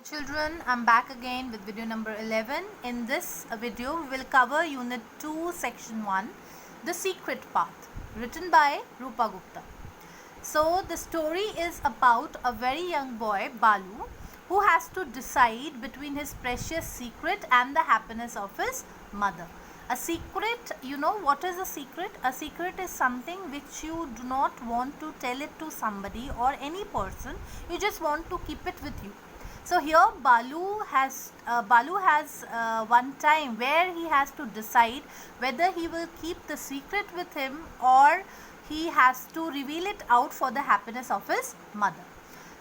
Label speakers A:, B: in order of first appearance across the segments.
A: Children, I'm back again with video number 11. In this video, we will cover Unit 2, Section 1, The Secret Path, written by Rupa Gupta. So, the story is about a very young boy, Balu, who has to decide between his precious secret and the happiness of his mother. A secret, you know what is a secret? A secret is something which you do not want to tell it to somebody or any person. You just want to keep it with you. So here Balu has one time where he has to decide whether he will keep the secret with him or he has to reveal it out for the happiness of his mother.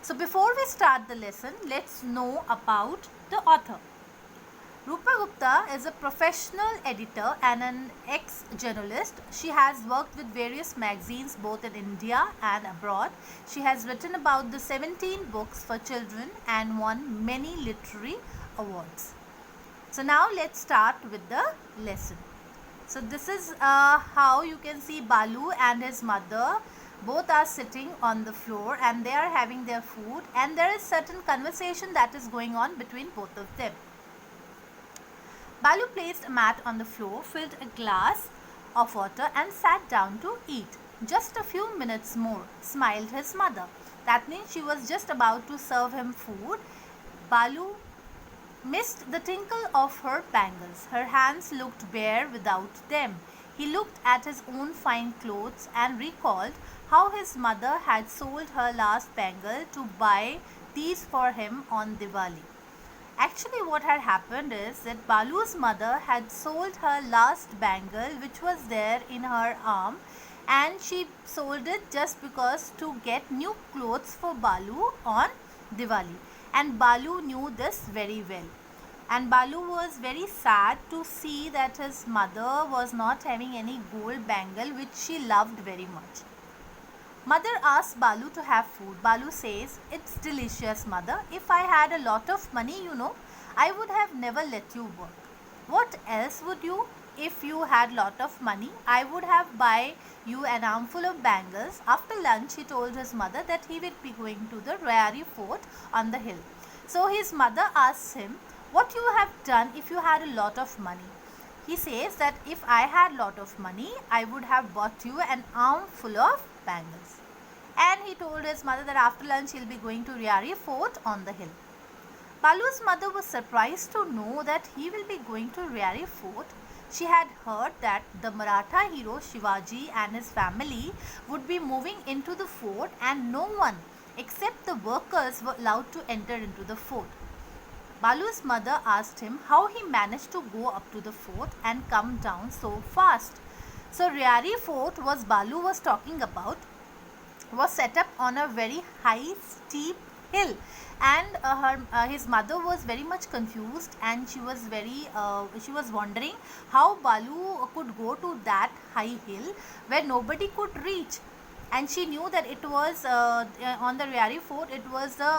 A: So before we start the lesson, let's know about the author. Rupa Gupta is a professional editor and an ex-journalist. She has worked with various magazines both in India and abroad. She has written about the 17 books for children and won many literary awards. So now let's start with the lesson. So this is how you can see Balu and his mother. Both are sitting on the floor and they are having their food, and there is certain conversation that is going on between both of them. Balu placed a mat on the floor, filled a glass of water and sat down to eat. Just a few minutes more, smiled his mother. That means she was just about to serve him food. Balu missed the tinkle of her bangles. Her hands looked bare without them. He looked at his own fine clothes and recalled how his mother had sold her last bangle to buy these for him on Diwali. Actually, what had happened is that Balu's mother had sold her last bangle which was there in her arm, and she sold it just because to get new clothes for Balu on Diwali. And Balu knew this very well. And Balu was very sad to see that his mother was not having any gold bangle which she loved very much. Mother asks Balu to have food. Balu says, "It's delicious, mother. If I had a lot of money, I would have never let you work." "What else would you? If you had lot of money, I would have buy you an armful of bangles." After lunch, he told his mother that he would be going to the Rayari fort on the hill. So his mother asks him, "What you have done if you had a lot of money?" He says that if I had lot of money, I would have bought you an armful of bangles. And he told his mother that after lunch he'll be going to Rayari fort on the hill. Balu's mother was surprised to know that he will be going to Rayari fort. She had heard that the Maratha hero Shivaji and his family would be moving into the fort, and no one except the workers were allowed to enter into the fort. Balu's mother asked him how he managed to go up to the fort and come down so fast. So Rayari fort Balu was talking about was set up on a very high steep hill, and his mother was very much confused, and she was wondering how Balu could go to that high hill where nobody could reach. And she knew that it was on the Rayari fort, it was the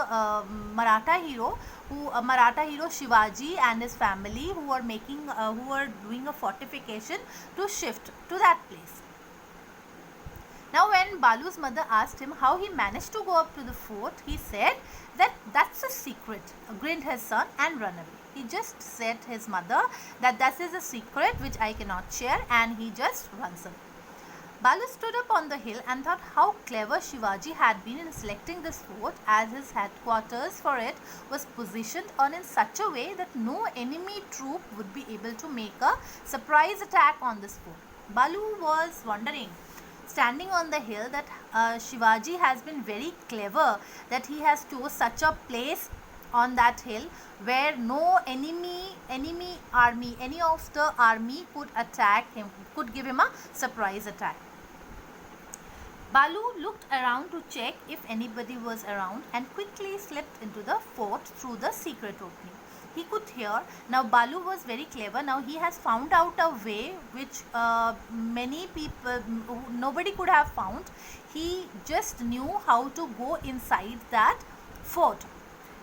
A: Maratha hero Shivaji and his family who were doing a fortification to shift to that place. Now when Balu's mother asked him how he managed to go up to the fort, he said that that's a secret, grinned his son and ran away. He just said to his mother that that is a secret which I cannot share, and he just runs away. Balu stood up on the hill and thought how clever Shivaji had been in selecting this fort, as his headquarters for it was positioned on in such a way that no enemy troop would be able to make a surprise attack on this fort. Balu was wondering, standing on the hill, that Shivaji has been very clever, that he has chose such a place on that hill where no enemy army, any of the army could attack him, could give him a surprise attack. Balu looked around to check if anybody was around and quickly slipped into the fort through the secret opening. He could hear. Now Balu was very clever. Now he has found out a way which many people, nobody could have found. He just knew how to go inside that fort,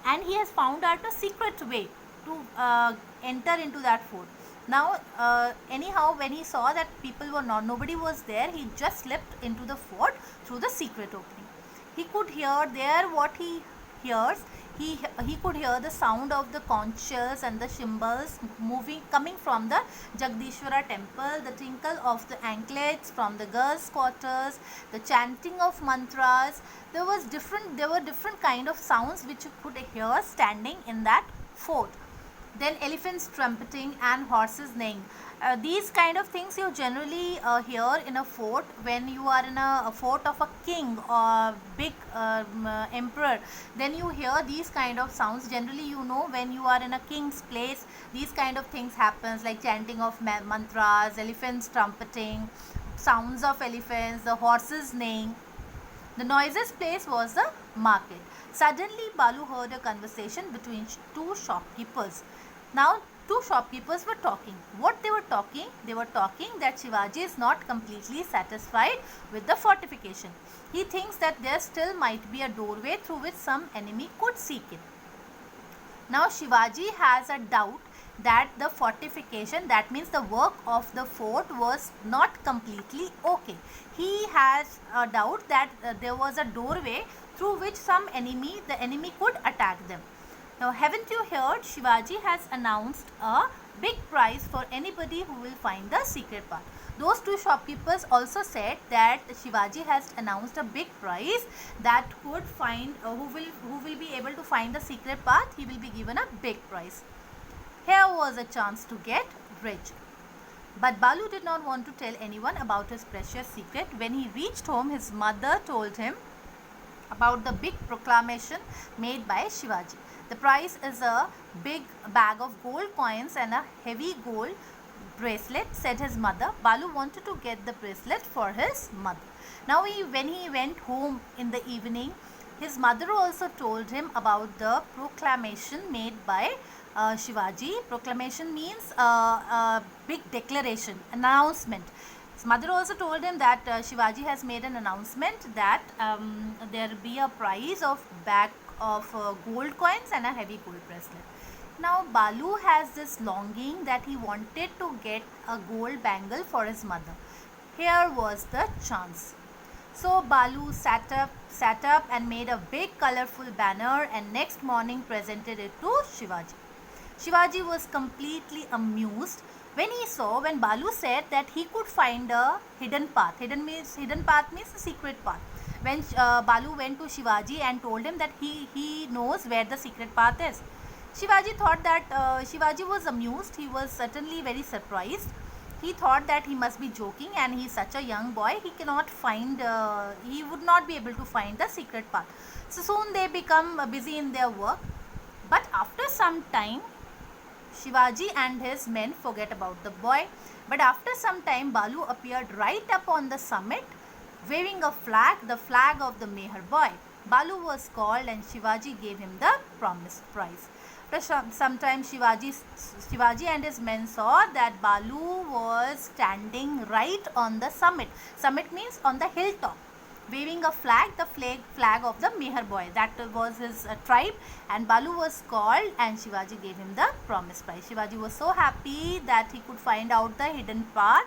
A: and he has found out a secret way to enter into that fort. Now anyhow, when he saw that nobody was there, he just slipped into the fort through the secret opening. He could hear there what he hears. he could hear the sound of the conch shells and the cymbals coming from the Jagdishwara temple, the tinkle of the anklets from the girls' quarters, the chanting of mantras. There were different kind of sounds which you could hear standing in that fort. Then elephants trumpeting and horses neighing. These kind of things you generally hear in a fort when you are in a fort of a king or big emperor. Then you hear these kind of sounds. Generally, you know, when you are in a king's place, these kind of things happens, like chanting of mantras, elephants trumpeting, sounds of elephants, the horses neighing. The noisiest place was the market. Suddenly, Balu heard a conversation between two shopkeepers. Now, two shopkeepers were talking. What they were talking? They were talking that Shivaji is not completely satisfied with the fortification. He thinks that there still might be a doorway through which some enemy could seek in. Now, Shivaji has a doubt that the fortification, that means the work of the fort, was not completely okay. He has a doubt that there was a doorway through which the enemy could attack them. Now, haven't you heard? Shivaji has announced a big prize for anybody who will find the secret path. Those two shopkeepers also said that Shivaji has announced a big prize that could find who will be able to find the secret path. He will be given a big prize. Here was a chance to get rich. But Balu did not want to tell anyone about his precious secret. When he reached home, his mother told him about the big proclamation made by Shivaji. The prize is a big bag of gold coins and a heavy gold bracelet, said his mother. Balu wanted to get the bracelet for his mother. Now, when he went home in the evening, his mother also told him about the proclamation made by Shivaji. Proclamation means a big declaration, announcement. His mother also told him that Shivaji has made an announcement that there will be a prize of bag of gold coins and a heavy gold bracelet. Now, Balu has this longing that he wanted to get a gold bangle for his mother. Here was the chance. So Balu sat up and made a big colorful banner, and next morning presented it to Shivaji. Shivaji was completely amused when Balu said that he could find a hidden path. Hidden path means a secret path. When Balu went to Shivaji and told him that he knows where the secret path is. Shivaji thought that Shivaji was amused. He was certainly very surprised. He thought that he must be joking, and he is such a young boy. He would not be able to find the secret path. So soon they become busy in their work. But after some time, Shivaji and his men forget about the boy. But after some time, Balu appeared right up on the summit, waving a flag, the flag of the Meher boy. Balu was called, and Shivaji gave him the promised prize. After some time, Shivaji and his men saw that Balu was standing right on the summit. Summit means on the hilltop, waving a flag, the flag of the Meher boy. That was his tribe, and Balu was called, and Shivaji gave him the promised prize. Shivaji was so happy that he could find out the hidden path,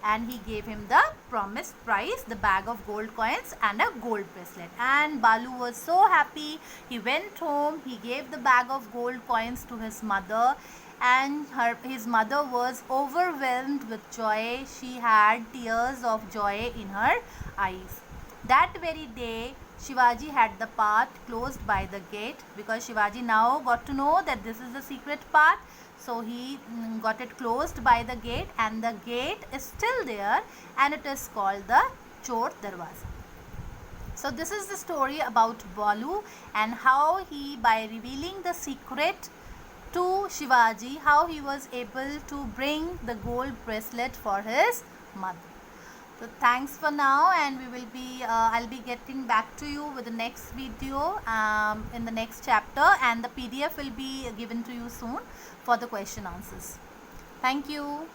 A: and he gave him the promised prize, the bag of gold coins and a gold bracelet. And Balu was so happy. He went home, he gave the bag of gold coins to his mother, and his mother was overwhelmed with joy. She had tears of joy in her eyes. That very day, Shivaji had the path closed by the gate, because Shivaji now got to know that this is the secret path. So he got it closed by the gate, and the gate is still there, and it is called the Chor Darwaza. So this is the story about Balu, and how he, by revealing the secret to Shivaji, how he was able to bring the gold bracelet for his mother. So thanks for now, and I'll be getting back to you with the next video in the next chapter, and the PDF will be given to you soon for the question answers. Thank you.